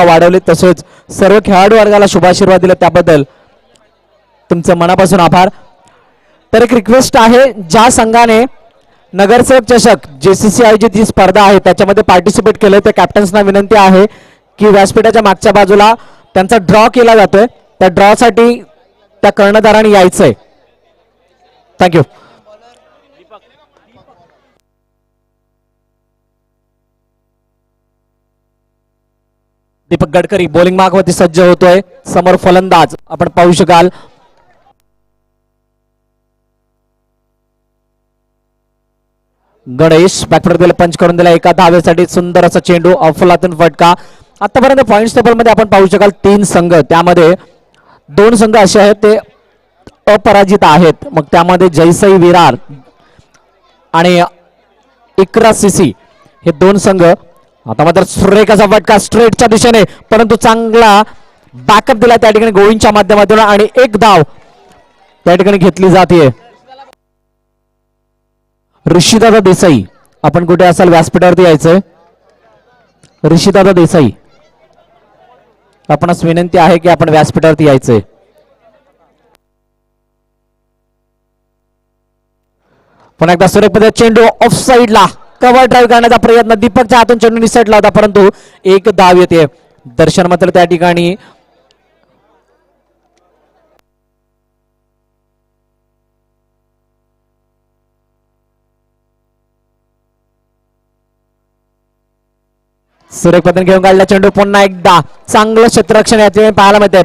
वाढवले तसेच सर्व खेळाडू वर्गाला शुभाशीर्वाद दिले त्याबद्दल तुमचं मनापासून आभार. तर एक रिक्वेस्ट आहे, ज्या संघाने नगरसेवक चषक जेसीसी आयोजित जी स्पर्धा आहे त्याच्यामध्ये पार्टिसिपेट केलं त्या कॅप्टन्सना विनंती आहे की व्यासपीठाच्या मागच्या बाजूला त्यांचा ड्रॉ केला जातोय, त्या ड्रॉ साठी त्या कर्णधाराने यायचंय. थँक्यू. दीपक गडकरी बॉलिंग मार्कवरती सज्ज होतोय. समोर फलंदाज आपण पाहू शकाल गणेश. बॅकफुट दिला, पंच करून दिला एका धावेसाठी. सुंदर असा चेंडू अफलातून फटका. आतापर्यंत पॉइंट टेबल मध्ये आपण पाहू शकाल 3 संघ, त्यामध्ये 2 संघ असे आहेत ते अपराजित आहेत. मग त्यामध्ये जयसाई विरार आणि इकरा सीसी हे 2 संघ. आता मात्र सुरेख असा फटका स्ट्रेटच्या दिशेने, परंतु चांगला बॅकअप दिला त्या ठिकाणी गोविंदच्या माध्यमातून आणि एक धाव त्या ठिकाणी घेतली जाते. ऋषीदादा देसाई आपण कुठे असाल व्यासपीठावरती यायचंय. ऋषीदादा देसाई आपणास विनंती आहे की आपण व्यासपीठावरती यायचंय. पुन्हा एकदा सुरेख पद्धत चेंडू ऑफ साइडला कव्हर ड्राईव्ह करण्याचा प्रयत्न. दीपकच्या हातून चेंडू निसटला होता परंतु एक धाव येते. दर्शन मात्र त्या ठिकाणी सुरेख पद्धतीने घेऊन काढला चेंडू. पुन्हा एकदा चांगलं क्षेत्ररक्षण याचे पाहायला मिळते.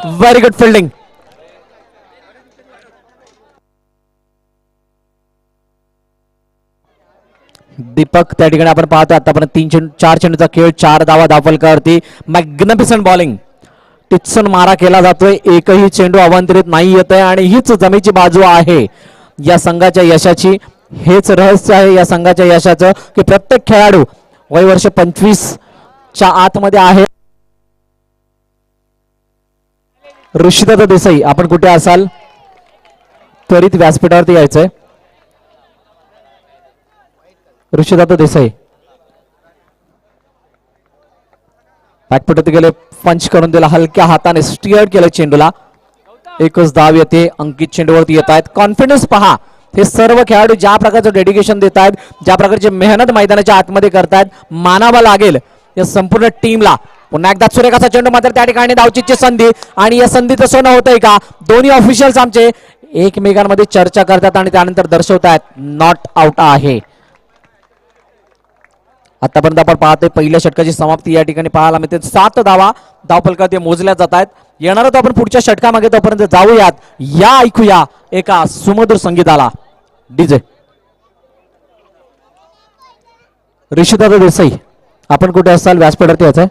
Very good fielding. दीपक त्या ठिकाणी आपण पाहतो आतापर्यंत 4 चेंडूचा खेळ, 4 धावा धावफलकावरती. मॅग्निफिसंट बॉलिंग, टिचून मारा केला जातोय, एकही चेंडू अवांतरित नाही येत आहे आणि हीच जमेची बाजू आहे या संघाच्या यशाची. हेच रहस्य आहे या संघाच्या यशाचं की प्रत्येक खेळाडू वय वर्ष 25 च्या आतमध्ये आहे. ऋषीदादा देसाई आपण कुठे असाल त्वरित व्यासपीठावरती यायचंय. ऋषीदादा देसाई बॅकफुटवरती गेले, पंच करून दिला, हलक्या हाताने स्टिअर केलं चेंडूला. एकच धाव येते. अंकित चेंडूवरती येत आहेत. कॉन्फिडन्स पहा, हे सर्व खेळाडू ज्या प्रकारचं डेडिकेशन देत आहेत, ज्या प्रकारची मेहनत मैदानाच्या आतमध्ये करतायत, मानावं लागेल या संपूर्ण टीमला. पुन्हा एकदा सुरेखाचा चेंडू मात्र त्या ठिकाणी धावचीची संधी आणि या संधीचं सोनं होतंय का? दोन्ही ऑफिशियल्स आमचे एकमेकांमध्ये चर्चा करतात आणि त्यानंतर दर्शवतात नॉट आउट आहे. आतापर्यंत आपण पाहतोय पहिल्या षटकाची समाप्ती या ठिकाणी पाहायला मिळते. 7 धावा धावफलकात मोजल्या जात आहेत. येणार तो आपण पुढच्या षटकामागे, तोपर्यंत जाऊयात या ऐकूया एका सुमधुर संगीताला. डीजे ऋषीदादा देसाई आपण कुठे असाल व्यासपीठावरती यायचंय.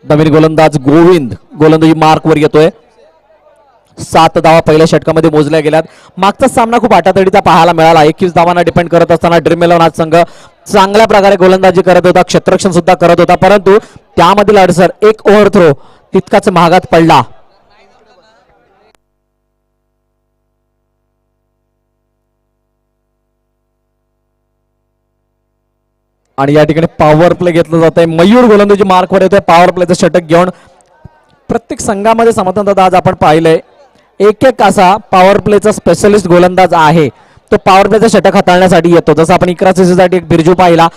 नवीन गोलंदाज गोविंद गोलंदाजी मार्क वर येतोय. 7 धावा पहिल्या षटकामध्ये मोजल्या गेल्यात. मागचा सामना खूप आटातडीचा पाहायला मिळाला. 21 धावांना डिपेंड करत असताना ड्रीम 11 आज संघ चांगल्या प्रकारे गोलंदाजी करत होता, क्षेत्ररक्षण सुद्धा करत होता, परंतु त्यामधील अडसर एक ओव्हर थ्रो तितकाच महागात पडला. आणि या ठिकाणी पॉवर प्ले घेतलं जात आहे. मयूर गोलंदाजी मार्कवर येतोय पॉवर प्लेचं षटक घेऊन. प्रत्येक संघामध्ये समाधान आज आपण पाहिलंय एक असा पॉवर प्लेचा स्पेशलिस्ट गोलंदाज आहे, तो पॉवर प्लेचं षटक हाताळण्यासाठी येतो. जसं आपण इकरा सीसीसाठी एक बिरजू पाहिला,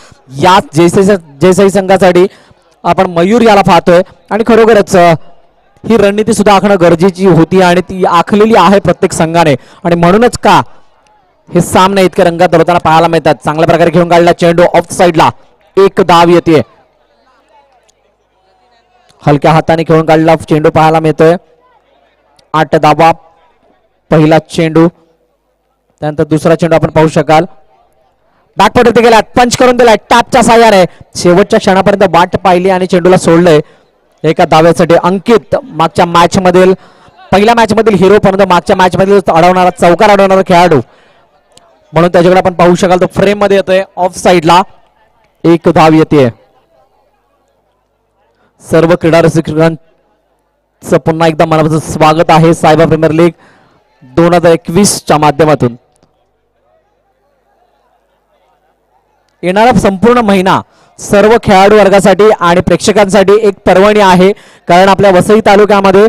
या जयसाई संघासाठी आपण मयूर याला पाहतोय. आणि खरोखरच ही रणनीती सुद्धा आखणं गरजेची होती आणि ती आखलेली आहे प्रत्येक संघाने. आणि म्हणूनच का हे सामने इतके रंगात धरताना पाहायला मिळतात. चांगल्या प्रकारे घेऊन काढला चेंडू ऑफ साइडला, एक धाव येते. हलक्या हाताने खेळून काढला चेंडू पाहायला मिळतोय. 8 धावा पहिला चेंडू, त्यानंतर दुसरा चेंडू आपण पाहू शकाल. बॅकफुटवरती गेला, पंच करून दिलाय टॅपच्या साह्याने. शेवटच्या क्षणापर्यंत वाट पाहिली आणि चेंडूला सोडलंय एका धाव्यासाठी. अंकित मागच्या मॅच मधील पहिल्या मॅच मधील हिरो, परंतु मागच्या मॅच मधील अडवणारा चौकार अडवणारा खेळाडू म्हणून त्याच्याकडे आपण पाहू शकाल. तो फ्रेम मध्ये येतोय ऑफ साइडला, एक धाव येते. सर्व क्रीडा रसिकांचं पुन्हा एकदा मनापासून स्वागत आहे सायबा प्रीमियर लीग 2021च्या माध्यमातून. येणारा संपूर्ण महिना सर्व खेळाडू वर्गासाठी आणि प्रेक्षकांसाठी एक पर्वणी आहे, कारण आपल्या वसई तालुक्यामध्ये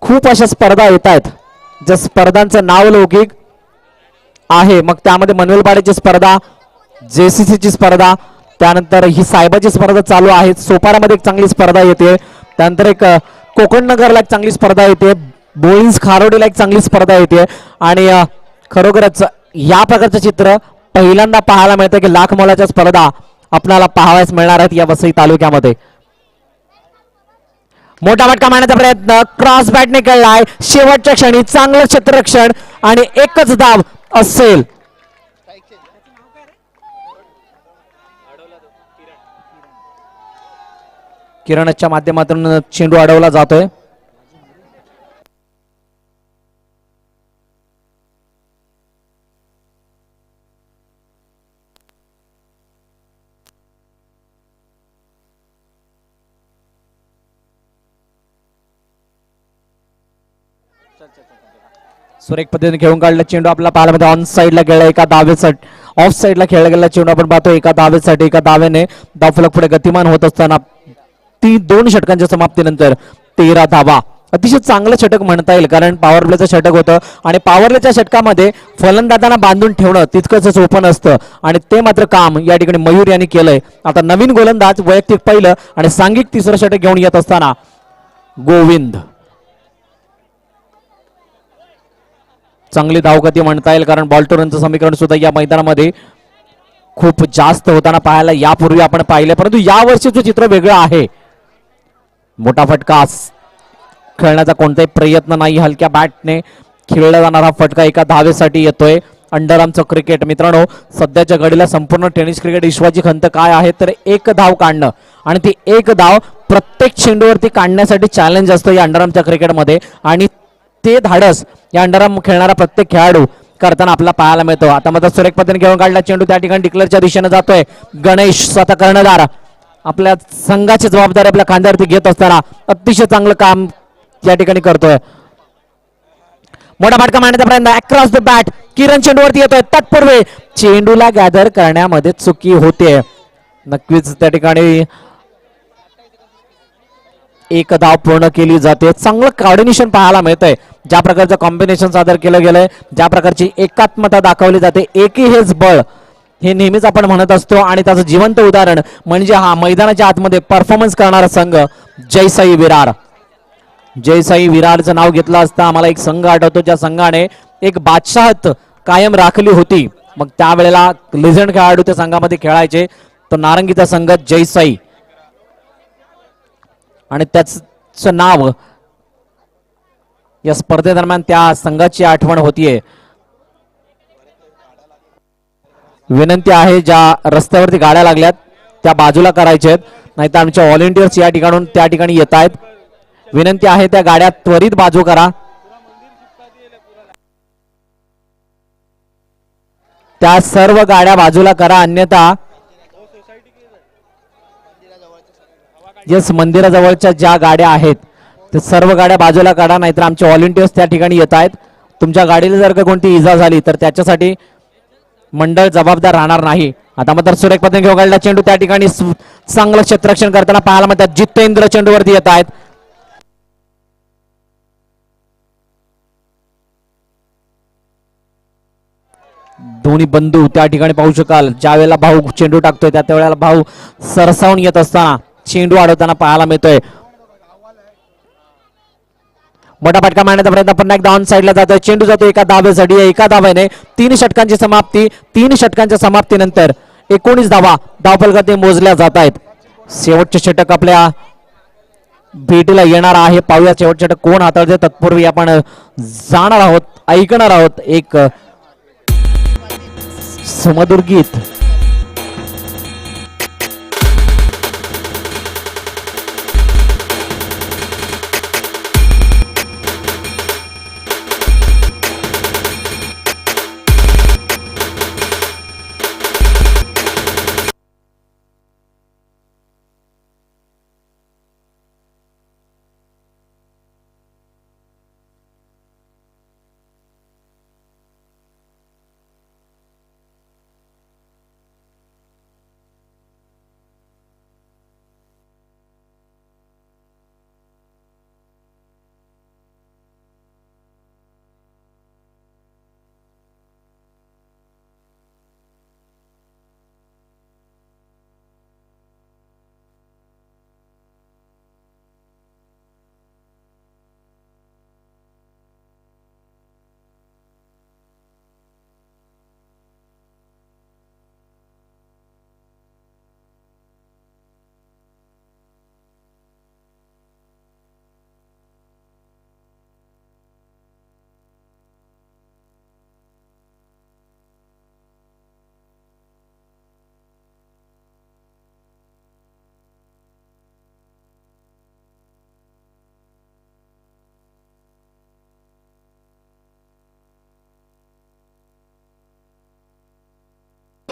खूप अशा स्पर्धा येत आहेत ज्या स्पर्धांचं नाव लौकिक आहे. मग त्यामध्ये मनवेलपाड्याची स्पर्धा, JCC ची स्पर्धा, त्यानंतर ही सायबाची स्पर्धा चालू आहे. सोपारामध्ये एक चांगली स्पर्धा येते, त्यानंतर एक कोकण नगरला एक चांगली स्पर्धा येते, बोईन्स खारोडीला एक चांगली स्पर्धा येते आणि खरोखरच या प्रकारचं चित्र पहिल्यांदा पाहायला मिळतं की लाख मोलाच्या स्पर्धा आपल्याला पाहावयास मिळणार आहेत या वसई तालुक्यामध्ये. मोठा फटका मारण्याचा प्रयत्न, क्रॉस बॅट निकळलाय शेवटच्या क्षणी, चांगलं क्षेत्ररक्षण आणि एकच धाव असेल. किरणच्या माध्यमातून चेंडू अडवला जातोय. सुरेख पद्धतीने घेऊन काढला चेंडू आपला पाहायला ऑन साईडला गेला, एका धावेसाठी ऑफ साईडला खेळला गेला चेंडू आपण पाहतो एका धावेसाठी. एका धावेने धावफलक पुढे गतिमान होत असताना ती 2 षटकांच्या समाप्तीनंतर 13 धावा. अतिशय चांगलं षटक म्हणता येईल, कारण पॉवर प्लेचं षटक होतं आणि पॉवर प्लेच्या षटकामध्ये फलंदाजांना बांधून ठेवणं तितकंच सोपं नसतं आणि ते मात्र काम या ठिकाणी मयूर यांनी केलंय. आता नवीन गोलंदाज वैयक्तिक पहिलं आणि सांघिक तिसरं षटक घेऊन येत असताना गोविंद. चांगली धावगती म्हणता येईल, कारण बॉल टू रनचं समीकरण सुद्धा या मैदानामध्ये खूप जास्त होताना पाहायला यापूर्वी आपण पाहिले, परंतु या वर्षीचं चित्र वेगळं आहे. मोठा फटका खेळण्याचा कोणताही प्रयत्न नाही, हलक्या बॅटने खेळला जाणारा फटका एका धावेसाठी येतोय. अंडरआर्मचं क्रिकेट मित्रांनो, सध्याच्या घडीला संपूर्ण टेनिस क्रिकेट विश्वाची खंत काय आहे तर एक धाव काढणं, आणि ती एक धाव प्रत्येक चेंडूवरती काढण्यासाठी चॅलेंज असतो या अंडरआर्मच्या क्रिकेटमध्ये, आणि ते धाडस या अंडरआर्म खेळणारा प्रत्येक खेळाडू करताना आपल्याला पाहायला मिळतो. आता मात्र सुरेख पद्धतीने घेऊन काढला चेंडू त्या ठिकाणी डिक्लेअरच्या दिशेने जातोय. गणेश स्वतः कर्णधार आपल्या संघाची जबाबदारी आपल्या खांद्यावरती घेत असताना अतिशय चांगलं काम या ठिकाणी करतोय. मोठा फटका मारण्याचा प्रयत्न, अक्रॉस द बॅट किरण चेंडूवरती येतोय. तत्पूर्वी चेंडूला गॅदर करण्यामध्ये चुकी होते. नक्कीच त्या ठिकाणी एक धाव पूर्ण केली जाते. चांगलं कॉर्डिनेशन पाहायला मिळतंय, ज्या प्रकारचं कॉम्बिनेशन सादर केलं गेलंय, ज्या प्रकारची एकात्मता दाखवली जाते. एकी हेच बळ हे नेहमीच आपण म्हणत असतो, आणि त्याचं जिवंत उदाहरण म्हणजे हा मैदानाच्या आतमध्ये परफॉर्मन्स करणारा संघ जयसाई विरार. जयसाई विरारचं नाव घेतलं असता आम्हाला एक संघ आठवतो, ज्या संघाने एक बादशाहत कायम राखली होती. मग त्यावेळेला लेजंड खेळाडू त्या संघामध्ये खेळायचे, तो नारंगीचा संघ जयसाई, आणि त्याचं नाव या स्पर्धेदरम्यान त्या संघाची आठवण होतीये. विनंती आहे, ज्या रस्त्यावरती गाड्या लागल्यात त्या बाजूला करायच्या आहेत, नाहीतर आमच्या व्हॉलेंटियर्स या ठिकाणून त्या ठिकाणी येत आहेत. विनंती आहे त्या गाड्या त्वरित बाजू करा. त्या सर्व गाड्या बाजूला करा, अन्यथा मंदिराजवळच्या ज्या गाड्या आहेत ते सर्व गाड्या बाजूला काढा, नाहीतर आमचे व्हॉलेंटियर्स त्या ठिकाणी येत आहेत. तुमच्या गाडीला जर का कोणती इजा झाली तर त्याच्यासाठी मंडळ जबाबदार राहणार नाही. आता मात्र सुरेख पद्धतीने घेऊन गेलेला चेंडू त्या ठिकाणी चांगलं क्षेत्ररक्षण करताना पाहायला मिळतात. जितेंद्र चेंडूवरती येत आहेत. दोन्ही बंधू त्या ठिकाणी पाहू शकाल, ज्या वेळेला भाऊ चेंडू टाकतोय त्या वेळेला भाऊ सरसावून येत असताना चेंडू अडवताना पाहायला मिळतोय. मोठा फटका मारण्याचा प्रयत्न, पुन्हा एकदा ऑन साईडला जातोय. चेंडू जातो एका धावेसाठी. एका धावेने 3 षटकांची समाप्ती. 3 षटकांच्या समाप्तीनंतर 19 धावा धावफलकात मोजल्या जात आहेत. शेवटचे षटक आपल्या भेटीला येणार आहे. पाहूया शेवटचे षटक कोण हाताळते. तत्पूर्वी आपण जाणार आहोत, ऐकणार आहोत एक सुमधुर गीत.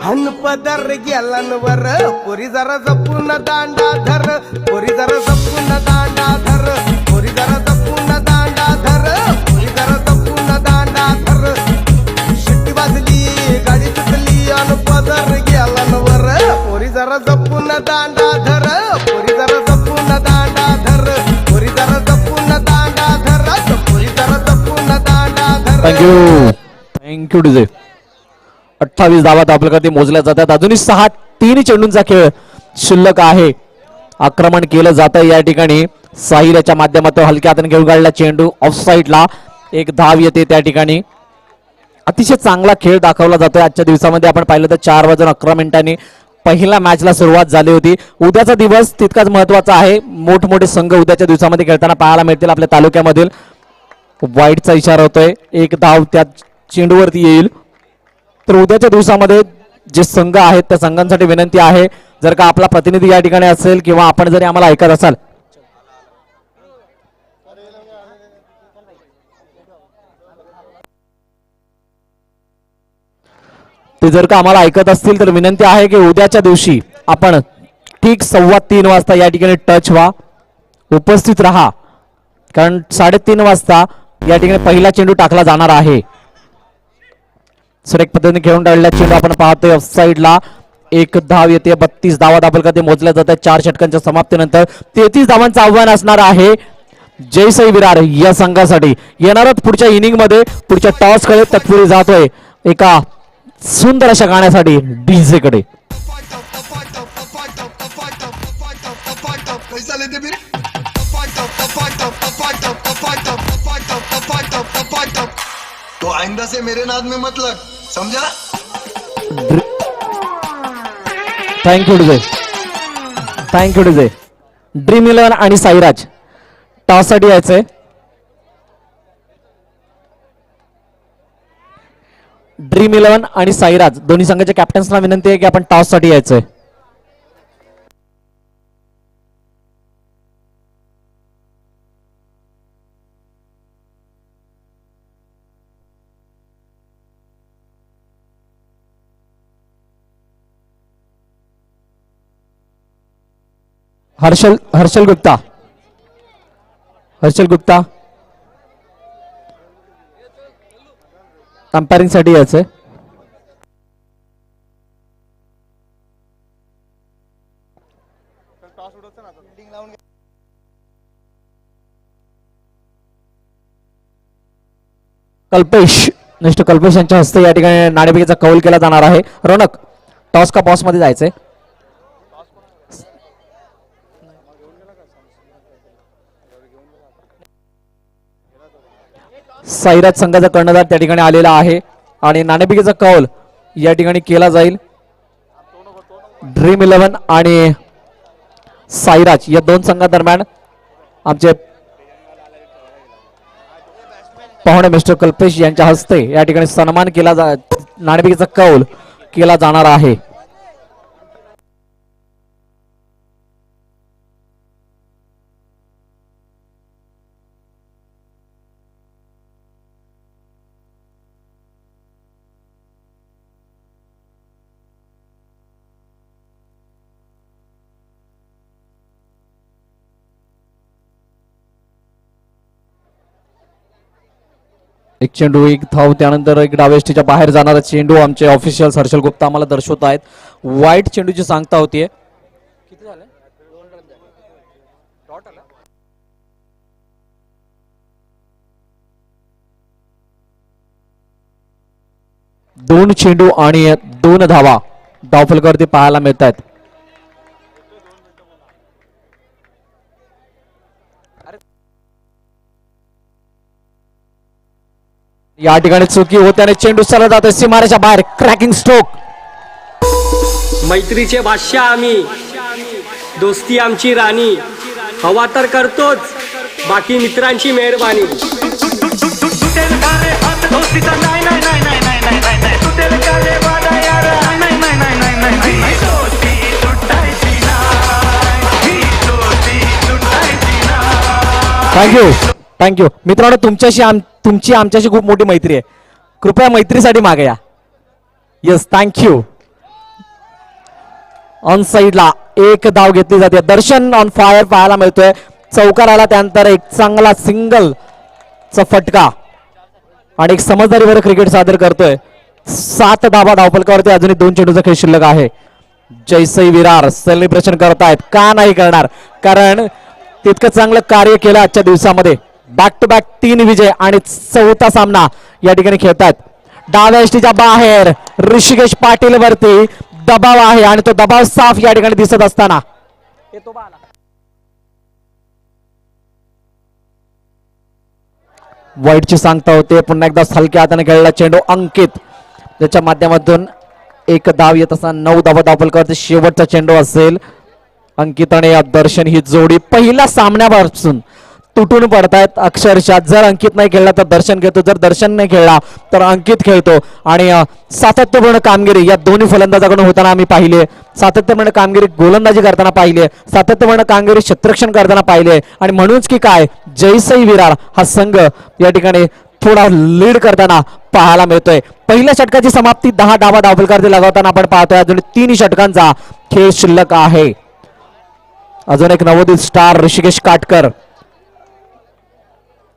हनपदर गेलांवर पोरी जरा जपून दांडा धर, पोरी जरा जपून दांडा धर, पोरी जरा जपून दांडा धर, पोरी जरा जपून दांडा धर. शिट्टी वाजली गाडी सुटली हनपदर गेलांवर पोरी जरा जपून दांडा धर, पोरी जरा जपून दांडा धर, पोरी जरा जपून दांडा धर, पोरी जरा जपून दांडा धर. Thank you DJ. 28 धावा आपल्याकडे मोजल्या जातात. अजूनही 6-3 चेंडूंचा खेळ शिल्लक आहे. आक्रमण केलं जातं या ठिकाणी. साहिल याच्या माध्यमातून हलक्या हाताने घेऊन काढला चेंडू ऑफ साईडला. एक धाव येते त्या ठिकाणी. अतिशय चांगला खेळ दाखवला जातोय आजच्या दिवसामध्ये. आपण पाहिलं तर 4:11 पहिल्या मॅचला सुरुवात झाली होती. उद्याचा दिवस तितकाच महत्वाचा आहे. मोठमोठे संघ उद्याच्या दिवसामध्ये खेळताना पाहायला मिळतील आपल्या तालुक्यामधील. वाईटचा इशारा होतोय. एक धाव त्या चेंडूवरती येईल. तर उद्याच्या दिवसामध्ये जे संघ आहेत त्या संघांसाठी विनंती आहे, जर का आपला प्रतिनिधी या ठिकाणी असेल किंवा आपण जरी आम्हाला ऐकत असाल ते जर का आम्हाला ऐकत असतील तर विनंती आहे की उद्याच्या दिवशी आपण ठीक 3:15 वाजता या ठिकाणी टच व्हा, उपस्थित राहा. कारण 3:30 वाजता या ठिकाणी पहिला चेंडू टाकला जाणार आहे. सुरेख पद्धतीने खेळून टाळलेला चेंडू आपण पाहतोय ऑफ साईडला. एक धाव येते. 32 धावा आपल्याकडे मोजल्या जातात 4 षटकांच्या समाप्तीनंतर. 33 धावांचं आव्हान असणार आहे जयसाई विरार या संघासाठी. येणारच पुढच्या इनिंग मध्ये पुढच्या टॉस कडे तत्पुरी जातोय एका सुंदर अशा गाण्यासाठी डीजे कडे. तो आइंदा से मेरे नाद में मत लग, समझा? Thank you DJ. Thank you DJ. Dream 11 आणि साईराज टॉस साठी यायचंय. ड्रीम 11 आणि साईराज दोन्ही संघाच्या कॅप्टन्सना विनंती आहे की आपण टॉस साठी यायचंय. हर्षल गुप्ता. हर्षल गुप्ता अंपायरिंग साठी यायचंय. कल्पेश मिस्टर कल्पेश यांच्या हस्ते या ठिकाणी नाणेफेकीचा कौल केला जाणार आहे. रौनक टॉस का पॉस मध्ये जायचंय. साईराज संघाचा कर्णधार त्या ठिकाणी आलेला आहे आणि नाणेफेकीचा कौल या ठिकाणी केला जाईल. ड्रीम 11 आणि साईराज या दोन संघादरम्यान आमचे पाहुणे मिस्टर कल्पेश यांच्या हस्ते या ठिकाणी सन्मान केला नाणेफेकीचा कौल केला जाणार आहे. एक चेंडू एक धाव त्यानंतर एक डावेष्टीच्या बाहेर जाणारा चेंडू आमचे ऑफिशियल हर्षल गुप्ता आम्हाला दर्शवत आहेत. वाईट चेंडूची सांगता होतीये. किती झाले? 2 चेंडू आणि 2 धावा धावफलकावरती पाहायला मिळत आहेत. या ठिकाणी चुकी होत्याने चेंडू सरळ जातोय सीमारेच्या बाहेर. Cracking stroke. मैत्रीचे बादशाह आम्ही, दोस्ती आमची राणी. हवा तर करतोच, बाकी मित्रांची मेहरबानी. थँक्यू थँक्यू मित्रांनो. तुमची आमच्याशी खूप मोठी मैत्री आहे. कृपया मैत्रीसाठी मागे या. येस थँक्यू ऑन साईडला एक धाव घेतली जाते. दर्शन ऑन फायर पाहायला मिळतोय. चौकार आला त्यानंतर एक चांगला सिंगल चा फटका आणि एक समजदारीवर क्रिकेट सादर करतोय. 7 धावा धावफलकावरती अजूनही 2 चेंडूचा खेळ शिल्लक आहे. जयसाई विरार सेलिब्रेशन करतायत. का नाही करणार, कारण तितकं चांगलं कार्य केलं आजच्या दिवसामध्ये. बॅक टू बॅक 3 विजय आणि 4था सामना या ठिकाणी खेळतात. डाव्या एसटीच्या बाहेर ऋषिकेश पाटील वरती दबाव आहे आणि तो दबाव साफ या ठिकाणी दिसत असताना वाईटची सांगता होते. पुन्हा एकदा हलक्या हाताने खेळला चेंडू. अंकित त्याच्या माध्यमातून एक धाव येत असताना 9 धावा धावफलकावरती शेवटचा चेंडू असेल. अंकित आणि दर्शन ही जोडी पहिल्या सामन्यापासून तुटून पडतायत अक्षरशः. जर अंकित नाही खेळला तर दर्शन खेळतो, जर दर्शन नाही खेळला तर अंकित खेळतो. आणि सातत्यपूर्ण कामगिरी या दोन्ही फलंदाजाकडून होताना आम्ही पाहिले. सातत्यपूर्ण कामगिरी गोलंदाजी करताना पाहिले, सातत्यपूर्ण कामगिरी क्षेत्ररक्षण करताना पाहिले. आणि म्हणूनच की काय, जयसाई विरार हा संघ या ठिकाणी थोडा लीड करताना पाहायला मिळतोय. पहिल्या षटकाची समाप्ती 10 धावा धावफलकावरती लगावताना आपण पाहतोय. अजून 3 षटकांचा खेळ शिल्लक आहे. अजून एक नवोदित स्टार ऋषिकेश काटकर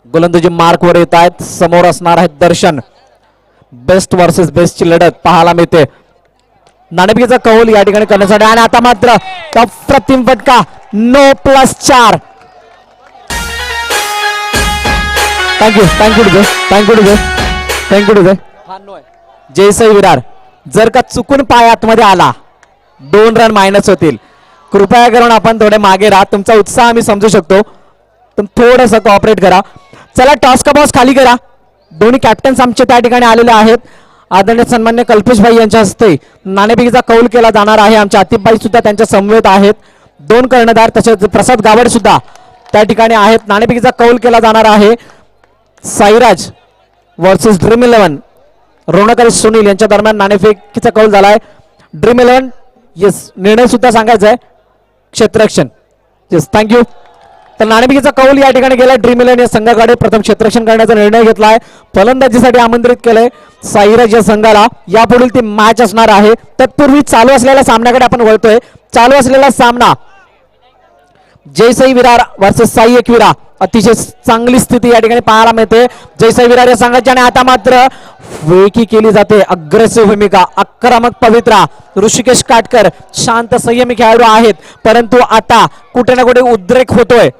गोलंदाजी मार्कवर येत आहेत. समोर असणार आहेत दर्शन. बेस्ट वर्सेस बेस्टची लढत पाहायला मिळते. नाणेफेकीचा कौल या ठिकाणी करण्यासाठी आणि आता मात्र अप्रतिम फटका. 9+4. थँक्यू. जयसाई विरार जर का चुकून पाय आतमध्ये आला 2 रन मायनस होतील. कृपया करून आपण थोडे मागे राहा. तुमचा उत्साह आम्ही समजू शकतो, पण थोडंसं कॉपरेट करा. चला टॉस का बॉस खाली करा. दोन्ही कॅप्टन्स आमचे त्या ठिकाणी आलेले आहेत. आदरणीय सन्मान्य कल्पेशभाई यांच्या हस्ते नाणेफेकीचा कौल केला जाणार आहे. आमचे आतिफभाई सुद्धा त्यांच्या समवेत आहेत. 2 कर्णधार तसेच प्रसाद गावड सुद्धा त्या ठिकाणी आहेत. नाणेफेकीचा कौल केला जाणार आहे. साईराज वर्सेस ड्रीम 11 रोणक आणि सुनील यांच्या दरम्यान नाणेफेकीचा कौल झालाय. ड्रीम 11 येस, निर्णय सुद्धा सांगायचा आहे क्षेत्ररक्षण. Yes, thank you. तर नाणेफेकीचा कौल या ठिकाणी गेलाय. ड्रीम 11 या संघाकडे प्रथम क्षेत्ररक्षण करण्याचा निर्णय घेतलाय. फलंदाजीसाठी आमंत्रित केलंय साईराज या संघाला. यापुढील ती मॅच असणार आहे. तत्पूर्वी चालू असलेल्या सामन्याकडे आपण वळतोय. चालू असलेला सामना जयसाई विरार वर्सेस साई एकविरा. अतिशय चांगली स्थिती या ठिकाणी पाहायला मिळते जयसाई विरार या संघाची. आणि आता मात्र वेकी केली जाते. अग्रेसिव्ह भूमिका, आक्रमक पवित्रा. ऋषिकेश काटकर शांत संयमी खेळाडू आहेत, परंतु आता कुठे ना कुठे उद्रेक होतोय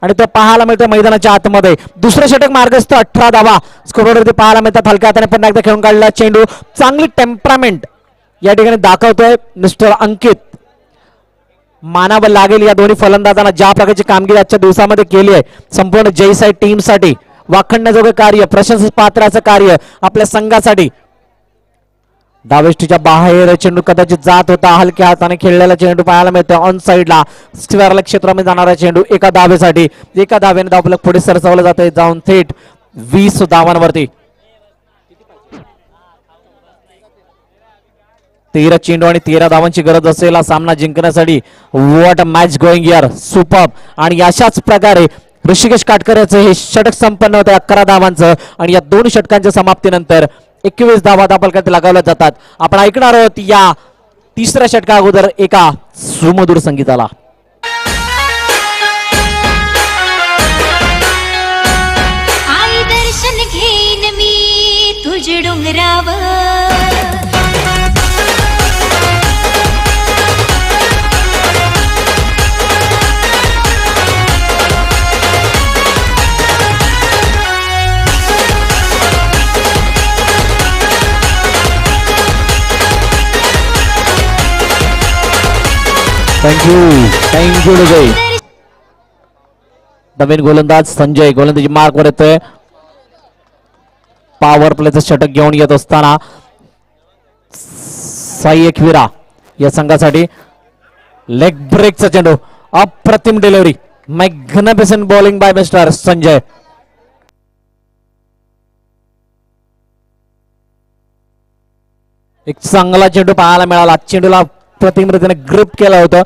आणि तो पाहायला मिळतोय मैदानाच्या आतमध्ये. दुसरं षटक मार्गस्थ 18 धावा स्कोरवरती पाहायला मिळतात. हलक्या हाताने पुन्हा एकदा खेळून काढला चेंडू. चांगली टेम्परामेंट या ठिकाणी दाखवतोय मिस्टर अंकित. मानावं लागेल या दोन्ही फलंदाजांना ज्या प्रकारची कामगिरी आजच्या दिवसामध्ये केली आहे. संपूर्ण जयसाई टीमसाठी वाखणण्याजोगं कार्य, प्रशंसा पात्राचं कार्य आपल्या संघासाठी. डावेष्टीच्या बाहेर चेंडू कदाचित जात होता. हलक्या हाताने खेळलेला चेंडू पाहायला मिळतो. ऑन साईडला स्क्वेअर क्षेत्रामध्ये जाणारा चेंडू एका धावेसाठी. एका धावेने धावफलक पुढे सरसावलं जाते, जाऊन थेट 20 धावांवरती. 13 चेंडू आणि 13 धावांची गरज असेल हा सामना जिंकण्यासाठी. What a match going here, superb. आणि अशाच प्रकारे ऋषिकेश काटकर याचं हे षटक संपन्न होते 11 धावांचं. आणि या 2 षटकांच्या समाप्तीनंतर 21 धावा धावफलकात लगावल्या जातात. आपण ऐकणार आहोत या तिसऱ्या षटका अगोदर एका सुमधुर संगीताला. आई दर्शन घेईन मी तुझे डोंगरावर. थँक्यू विजय. नवीन गोलंदाज संजय गोलंदाजी मार्कवर येतोय. पॉवर प्लेचं षटक घेऊन येत असताना साई एकविरा या संघासाठी लेग ब्रेकचा चेंडू. अप्रतिम delivery, magnificent bowling bye mister Sanjay. एक चांगला चेंडू पाहायला मिळाला. चेंडूला प्रतिम रीतीने ग्रिप केलं होतं.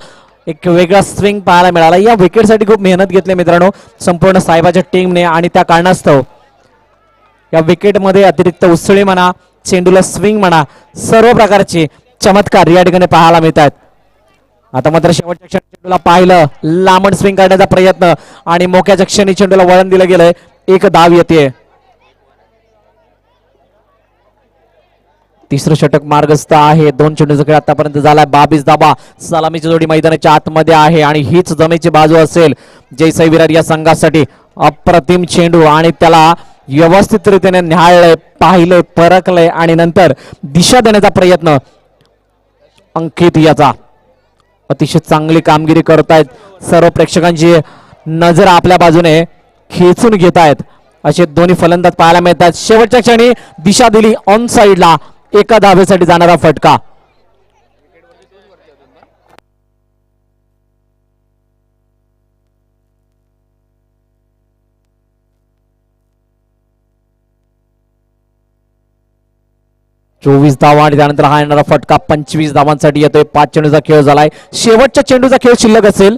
एक वेगळा स्विंग पाहायला मिळाला. या विकेटसाठी खूप मेहनत घेतली मित्रांनो संपूर्ण साहेबाच्या टीमने. आणि त्या कारणास्तव या विकेटमध्ये अतिरिक्त उसळी म्हणा, चेंडूला स्विंग म्हणा, सर्व प्रकारचे चमत्कार या ठिकाणी पाहायला मिळतात. आता मात्र शेवटच्या क्षणी चेंडूला पाहिलं, लांबण स्विंग करण्याचा प्रयत्न आणि मोक्याच्या क्षणी चेंडूला वळण दिलं गेलंय. एक धाव येते. तिसरं षटक मार्गस्थ आहे. 2 चेंडूचा खेळ आतापर्यंत झालाय. 22 धावा. सलामीची जोडी मैदानाच्या आतमध्ये आहे आणि हीच जमेची बाजू असेल जयसाई विरार या संघासाठी. अप्रतिम चेंडू आणि त्याला व्यवस्थित रीतीने न्याहाळलंय, पाहिलंय, परखलंय आणि नंतर दिशा देण्याचा प्रयत्न अंकित याचा. अतिशय चांगली कामगिरी करतायत. सर्व प्रेक्षकांची नजर आपल्या बाजूने खेचून घेत आहेत असे दोन्ही फलंदाज पाहायला मिळतात. शेवटच्या क्षणी दिशा दिली ऑन साइडला. एका धावेसाठी जाणारा फटका. चोवीस धावा आणि त्यानंतर हा येणारा फटका 25 धावांसाठी येतोय. 5 चेंडूचा खेळ झालाय. शेवटच्या चेंडूचा खेळ शिल्लक असेल.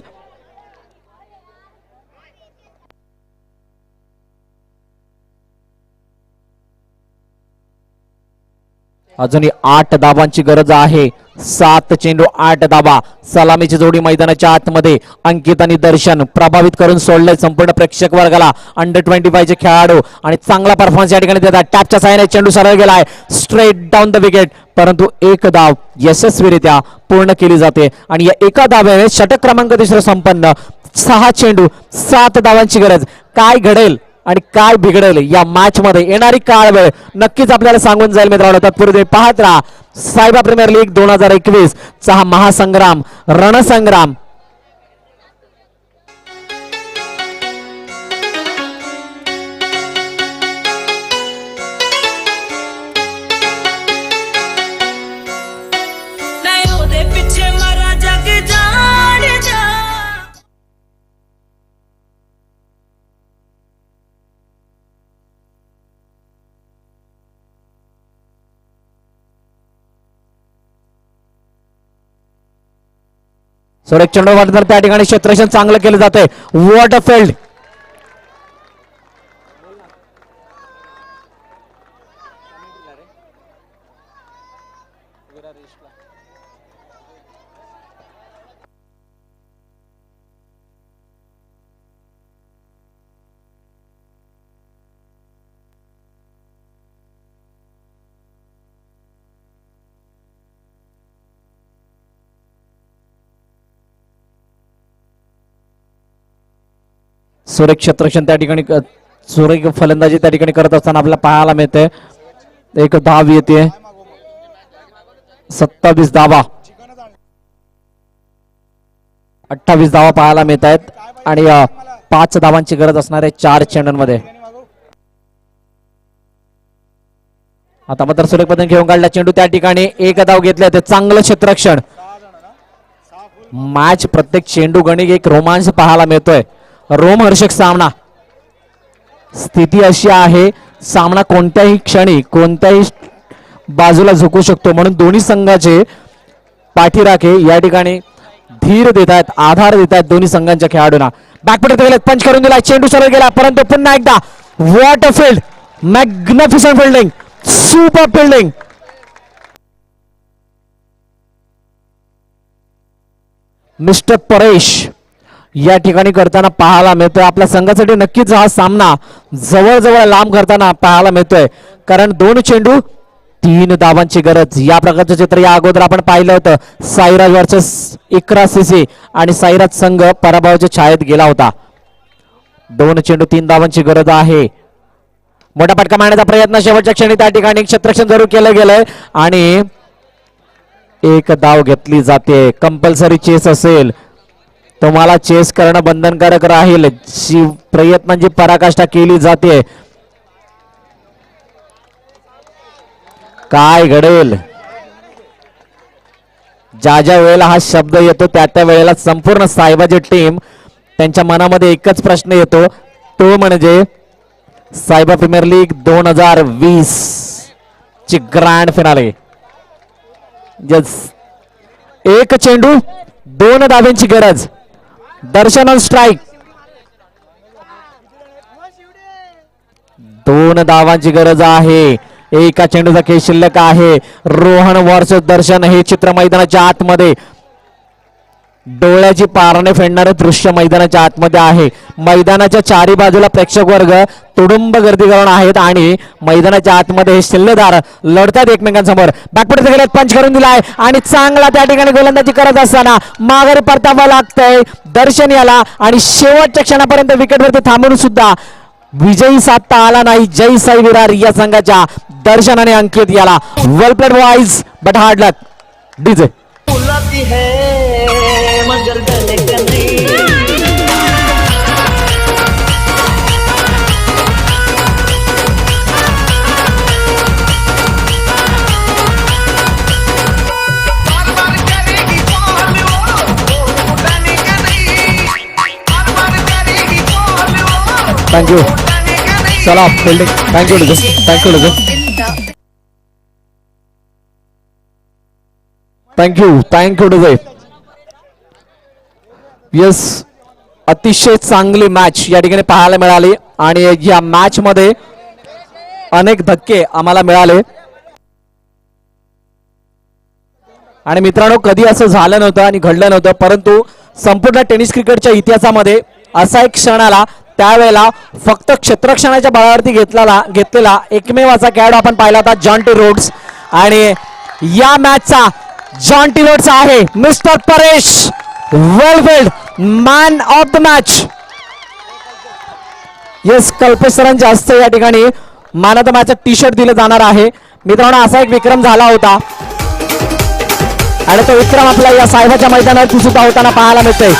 अजूनही 8 धावांची गरज आहे. 7 चेंडू 8 धावा. सलामीची जोडी मैदानाच्या आतमध्ये. अंकित आणि दर्शन प्रभावित करून सोडलंय संपूर्ण प्रेक्षक वर्गाला. अंडर 25 चे खेळाडू आणि चांगला परफॉर्मन्स या ठिकाणी देतात. टॅपच्या साहाय्याने चेंडू सरळ गेलाय स्ट्रेट डाऊन द विकेट, परंतु एक धाव यशस्वीरित्या पूर्ण केली जाते आणि या एका धाव्याने षटक क्रमांक 3 संपन्न. 6 चेंडू 7 धावांची गरज. काय घडेल आणि काय बिघडेल या मॅच मध्ये येणारी काळ वेळ नक्कीच आपल्याला सांगून जाईल मित्रांनो. तत्पूर्वी तुम्ही पाहत राहा सायबा प्रीमियर लीग 2021 चा हा महासंग्राम, रणसंग्राम. सुरेख चेंडू वाटणार त्या ठिकाणी क्षेत्ररक्षण चांगलं केलं जाते. वॉटरफील्ड सुरेख क्षेत्ररक्षण त्या ठिकाणी सुरेख फलंदाजी त्या ठिकाणी करत असताना आपल्याला पाहायला मिळते. एक धाव येते. 27 धावा 28 धावा पाहायला मिळत आहेत आणि 5 धावांची गरज असणार आहे 4 चेंडूंमध्ये. आता मात्र सुरेख पद्धतीने घेऊन काढला चेंडू. त्या ठिकाणी एक धाव घेतले ते चांगलं क्षेत्ररक्षण. मॅच प्रत्येक चेंडू गणिक एक रोमांच पाहायला मिळतोय. रोमहर्षक सामना. स्थिती अशी आहे सामना कोणत्याही क्षणी कोणत्याही बाजूला झुकू शकतो, म्हणून दोन्ही संघाचे पाठीराखे या ठिकाणी धीर देत आहेत, आधार देत आहेत दोन्ही संघांच्या खेळाडूंना. बॅकफुट गेले, पंच करून दिला, चेंडू सरळ गेला, परंतु पुन्हा एकदा what a field, magnificent fielding, super fielding. Mister Paresh या ठिकाणी करताना पाहायला मिळतोय. आपल्या संघासाठी नक्कीच हा सामना जवळजवळ लांब करताना पाहायला मिळतोय, कारण 2 चेंडू 3 धावांची गरज. या प्रकारचं चित्र या अगोदर आपण पाहिलं होतं. साईराज वर्सेस इकरा सीसी आणि साईराज संघ पराभवाच्या छायेत गेला होता. 2 चेंडू 3 धावांची गरज आहे. मोठा फटका मारण्याचा प्रयत्न शेवटच्या क्षणी त्या ठिकाणी क्षेत्ररक्षण जरूर केलं गेलंय आणि एक धाव घेतली जाते. कंपल्सरी चेस असेल, तुम्हाला चेस करणं बंधनकारक राहील. प्रयत्नांची पराकाष्ठा केली जाते. काय घडेल, ज्या ज्या वेळेला हा शब्द येतो त्या त्या वेळेला संपूर्ण साहेबाची टीम त्यांच्या मनामध्ये एकच प्रश्न येतो, तो म्हणजे सायबा प्रीमियर लीग 2020 ची ग्रँड फिनाले. एक चेंडू 2 धावांची गरज. दर्शन ऑन स्ट्राईक. 2 धावांची गरज आहे. एका चेंडूचा खेळ शिल्लक आहे. रोहन वर्सेस दर्शन हे चित्र मैदानाच्या आतमध्ये. डोळ्याची पारणे फेडणारे दृश्य मैदानाच्या आतमध्ये आहे. मैदानाच्या चारी बाजूला प्रेक्षक वर्ग तुडुंब गर्दी करून आहेत आणि मैदानाच्या आतमध्ये हे शिल्लेदार लढतात एकमेकांसमोर. बॅकफुट गेल्यात पंच करून दिलाय आणि चांगला त्या ठिकाणी गोलंदाजी करत असताना माघारी परतावं लागतंय दर्शन याला आणि शेवटच्या क्षणापर्यंत विकेटवरती थांबून सुद्धा विजयी साधता आला नाही. जय साई विरार या संघाच्या दर्शन आणि अंकित याला. Well played boys but hard luck. DJ बुलाती है मगर गले गले थँक्यू. चला fielding. Thank you DJ. Thank you DJ. Thank you DJ. Yes, अतिशय चांगली मॅच या ठिकाणी पाहायला मिळाली आणि या मॅच मध्ये अनेक धक्के आम्हाला मिळाले. आणि मित्रांनो, कधी असं झालं नव्हतं आणि घडलं नव्हतं, परंतु संपूर्ण टेनिस क्रिकेटच्या इतिहासामध्ये असा एक क्षण आला. त्यावेळेला फक्त क्षेत्ररक्षणाच्या बळावरती घेतलेला एकमेव असा खेळाडू आपण पाहिला होता, जॉन टी रोड्स. आणि या मॅचचा जॉन टी रोड्स आहे mister Paresh. Well field man of the match. Yes, Kalpesh सरांच्या हस्ते या ठिकाणी मॅन ऑफ द मॅचचा टी शर्ट दिलं जाणार आहे. मित्रांनो, असा एक विक्रम झाला होता आणि तो विक्रम आपल्या या साहेबाच्या मैदानावरती सुद्धा होताना पाहायला मिळतोय.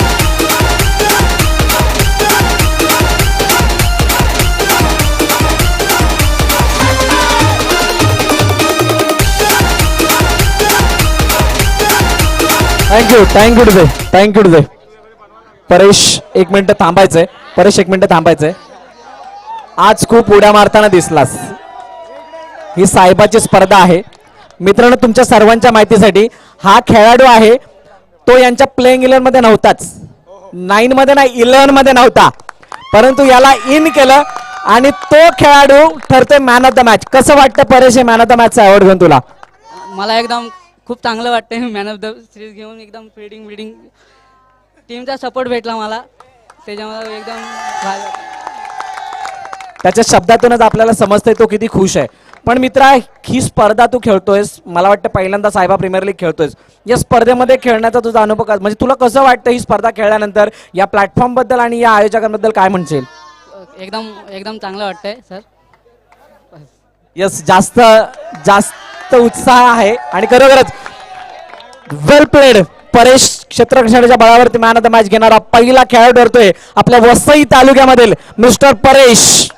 Thank you DJ. परेश एक मिनिट थांबायचंय. आज खूप उड्या मारताना दिसलास. ही साहेबाची स्पर्धा आहे. मित्रांनो, तुमच्या सर्वांच्या माहितीसाठी हा खेळाडू आहे तो यांच्या प्लेइंग 11 मध्ये नव्हताच. 9 मध्ये नाही, 11 मध्ये नव्हता, परंतु याला इन केलं आणि तो खेळाडू ठरतोय मॅन ऑफ द मॅच. कसं वाटतं परेश हे मॅन ऑफ द मॅचचा अवॉर्ड घेऊन तुला? मला एकदम खूप चांगलं वाटतंय. मॅन ऑफ द सिरीज घेऊन एकदम फिल्डिंग टीमचा सपोर्ट भेटला मला, त्याच्यामुळे एकदम भारी वाटलं. त्याच्या शब्दातूनच आपल्याला समजतंय तो किती खुश आहे. पण मित्रा, ही स्पर्धा तू खेळतोयस, मला वाटतं पहिल्यांदा सायबा प्रीमियर लीग खेळतोयस. या स्पर्धेमध्ये खेळण्याचा तुझा अनुभव काय, म्हणजे तुला कसं वाटतं ही स्पर्धा खेळल्यानंतर? या प्लॅटफॉर्म बद्दल आणि या आयोजकांबद्दल काय म्हणशील? एकदम चांगलं वाटतंय सर. यस, जास्त उत्साह आहे आणि खरोखरच वेल प्लेड. परेश क्षेत्ररक्षणाच्या बळावरती मॅन ऑफ द मॅच घेणारा पहिला खेळाडू ठरतोय आपल्या वसई तालुक्यामधील मिस्टर परेश.